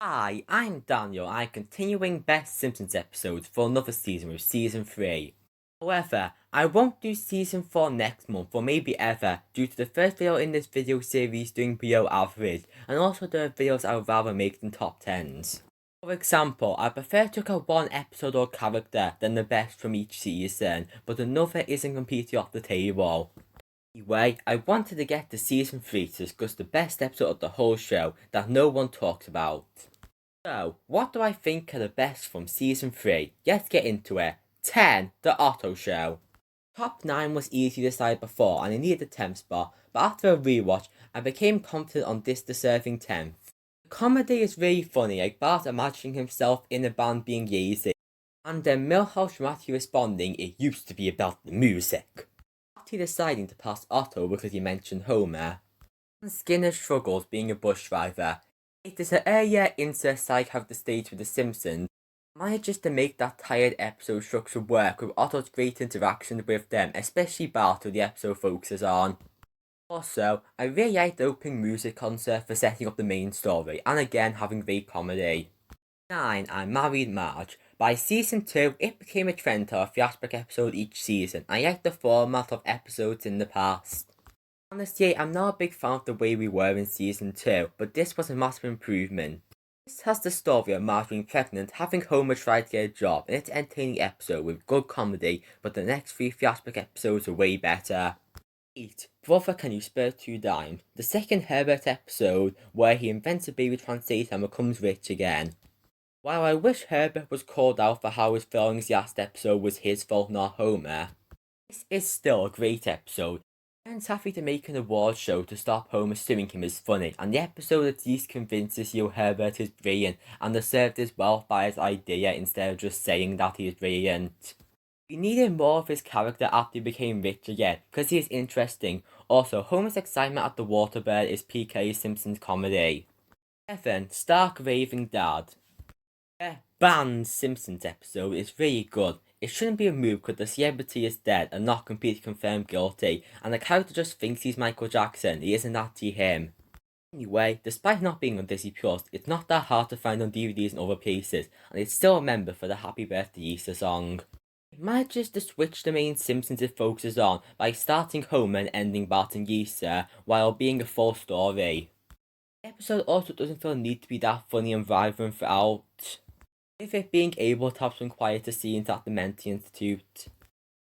Hi, I'm Daniel. I'm continuing Best Simpsons episodes for another season with season 3. However, I won't do season 4 next month or maybe ever due to the first video in this video series doing below average and also the videos I would rather make than top 10s. For example, I prefer to look at one episode or character than the best from each season, but another isn't completely off the table. Anyway, I wanted to get to season 3 to discuss the best episode of the whole show that no one talks about. So, what do I think are the best from season 3? Let's get into it. 10. The Otto Show. Top 9 was easy to decide before and I needed the 10th spot, but after a rewatch, I became confident on this deserving 10th. The comedy is really funny, like Bart imagining himself in a band being lazy, and then Milhouse dramatically responding, "It used to be about the music." After deciding to pass Otto because he mentioned Homer, and Skinner's struggles being a bus driver. It is an earlier insert I have the stage with the Simpsons, manages to make that tired episode structure work with Otto's great interaction with them, especially Bart who the episode focuses on. Also, I really like the opening music concert for setting up the main story, and again having great comedy. 9. I Married Marge. By season 2, it became a trend to have a flashback episode each season. I like the format of episodes in the past. Honestly, I'm not a big fan of the way we were in season 2, but this was a massive improvement. This has the story of Marge being pregnant, having Homer try to get a job, and it's an entertaining episode with good comedy, but the next 3 flashback episodes are way better. 8. Brother Can You Spare 2 Dimes? The second Herbert episode, where he invents a baby translator and becomes rich again. While I wish Herbert was called out for how his feelings last episode was his fault, not Homer, this is still a great episode. Ben's happy to make an award show to stop Homer suing him is funny, and the episode at least convinces you Herbert is brilliant and deserved his wealth by his idea instead of just saying that he is brilliant. We needed more of his character after he became rich again, because he is interesting. Also, Homer's excitement at the waterbird is PK Simpsons comedy. 7. Stark Raving Dad. The banned Simpsons episode is really good. It shouldn't be removed because the celebrity is dead and not completely confirmed guilty, and the character just thinks he's Michael Jackson. He isn't actually him. Anyway, despite not being on Disney Plus, it's not that hard to find on DVDs and other places, and it's still a member for the Happy Birthday Easter song. It manages to switch the main Simpsons it focuses on by starting Homer and ending Bart and Lisa, while being a full story. The episode also doesn't feel need to be that funny and vibrant throughout, with it being able to have some quieter scenes at the Mental Institute.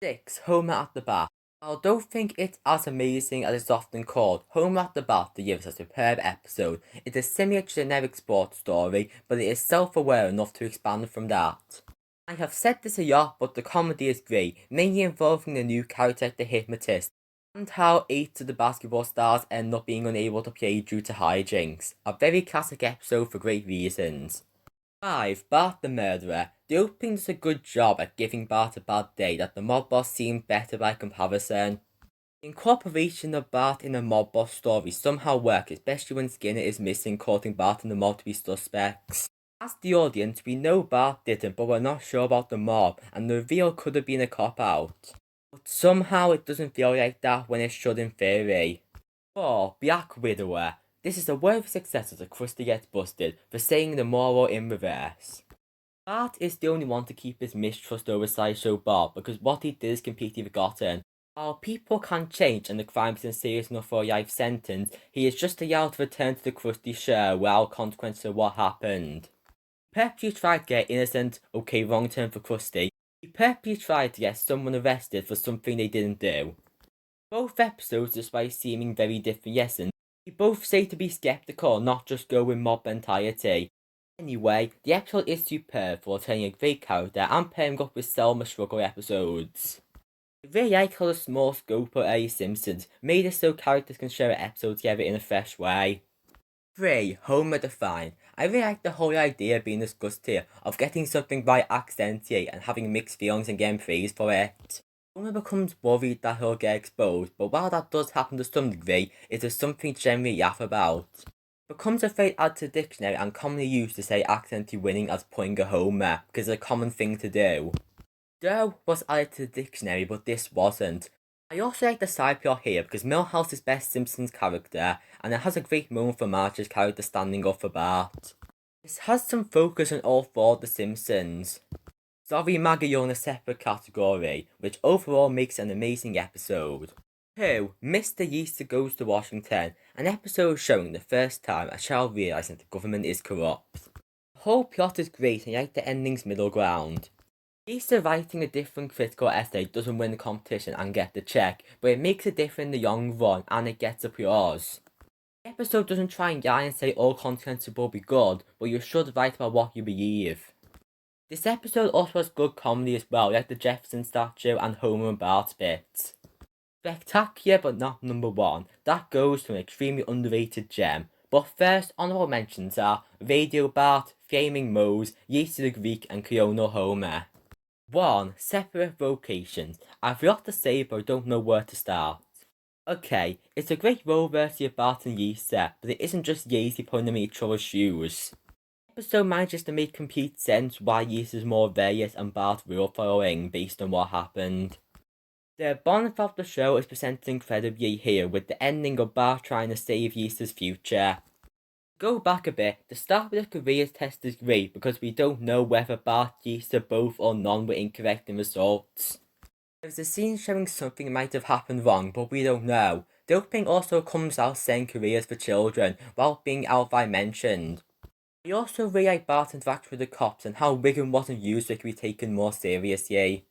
6. Homer at the Bat. While I don't think it's as amazing as it's often called, Homer at the Bat delivers a superb episode. It is similar to a generic sports story, but it is self-aware enough to expand from that. I have said this a lot, but the comedy is great, mainly involving the new character the hypnotist, and how 8 of the basketball stars end up being unable to play due to hijinks. A very classic episode for great reasons. 5. Bart the Murderer. The opening does a good job at giving Bart a bad day that the mob boss seemed better by comparison. The incorporation of Bart in a mob boss story somehow works, especially when Skinner is missing, causing Bart and the mob to be suspects. As the audience, we know Bart didn't, but we're not sure about the mob, and the reveal could have been a cop-out. But somehow it doesn't feel like that when it should in theory. 4. Black Widower. This is a worthy successor to Krusty Gets Busted for saying the moral in reverse. Bart is the only one to keep his mistrust over Sideshow Bob because what he did is completely forgotten. While people can change and the crime isn't serious enough for a life sentence, he is just allowed to return to the Krusty show without consequences of what happened. He purposely tried to get innocent, okay, wrong turn for Krusty. He purposely tried to get someone arrested for something they didn't do. Both episodes, despite seeming very different lessons, they both say to be skeptical, not just go with mob mentality. Anyway, the episode is superb for telling a great character and pairing up with Selma struggle episodes. I really like how the small scope of early Simpsons made it so characters can share an episode together in a fresh way. 3. Homer Defined. I really like the whole idea being discussed here of getting something right accidentally and having mixed feelings and getting praised for it. Homer becomes worried that he'll get exposed, but while that does happen to some degree, it is something to generally laugh about. It becomes a phrase added to the dictionary and commonly used to say accidentally winning as pulling a homer, because it's a common thing to do. Dough was added to the dictionary, but this wasn't. I also like the side plot here because Milhouse is best Simpsons character, and it has a great moment for Marge's character standing up for Bart. This has some focus on all four of the Simpsons. Sorry Maggie, you're in a separate category, which overall makes an amazing episode. 2. Mr. Yeaster Goes to Washington, an episode showing the first time a child realizing the government is corrupt. The whole plot is great and I like the ending's middle ground. Yeaster writing a different critical essay doesn't win the competition and get the check, but it makes a difference in the long run and it gets applause. The episode doesn't try and lie and say all content will be good, but you should write about what you believe. This episode also has good comedy as well, like the Jefferson statue and Homer and Bart bits. Spectacular but not number 1, that goes to an extremely underrated gem. But first, honourable mentions are Radio Bart, Flaming Moe's, Yeaster the Greek and Clonal Homer. 1. Separate vocations. I've a lot to say but I don't know where to start. Okay, it's a great role reversal of Bart and Yeaster, but it isn't just Yeaster putting them in each other's shoes. The episode manages to make complete sense why Yeaster's more various and Bart's rule following based on what happened. The bonus of the show is presented incredibly here with the ending of Bart trying to save Yeaster's future. Go back a bit, the start with the careers test is great because we don't know whether Bart, Yeaster, both or none were incorrect in results. There's a scene showing something might have happened wrong, but we don't know. The opening also comes out saying careers for children, while being outright mentioned. I also really like Bart's interaction with the cops and how Wigan wasn't used so it could be taken more seriously.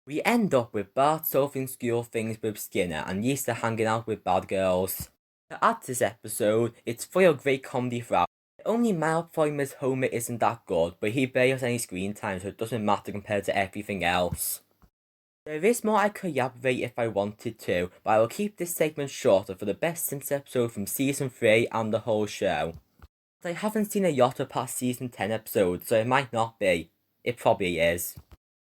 We end up with Bart solving school things with Skinner and Yeaster hanging out with bad girls. To add to this episode, it's full of great comedy throughout. The only mild problem is Homer isn't that good, but he barely has any screen time so it doesn't matter compared to everything else. There is more I could elaborate if I wanted to, but I will keep this segment shorter for the best Simpsons episode from Season 3 and the whole show. I haven't seen a Yotta past Season 10 episodes, so it might not be. It probably is.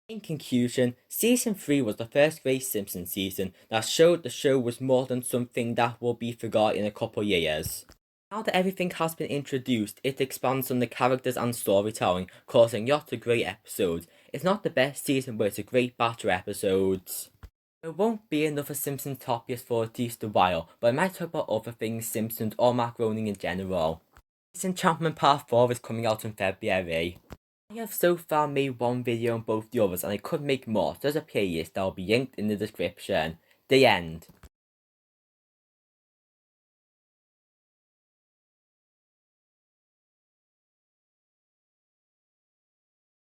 In conclusion, Season 3 was the first great Simpsons season that showed the show was more than something that will be forgotten in a couple years. Now that everything has been introduced, it expands on the characters and storytelling, causing lots of great episodes. It's not the best season, but it's a great batch of episodes. There won't be another Simpsons Topics for at least a while, but I might talk about other things Simpsons or macaroni in general. Disenchantment Part 4 is coming out in February. I have so far made one video on both the others and I could make more, so there's a playlist that will be linked in the description. The end.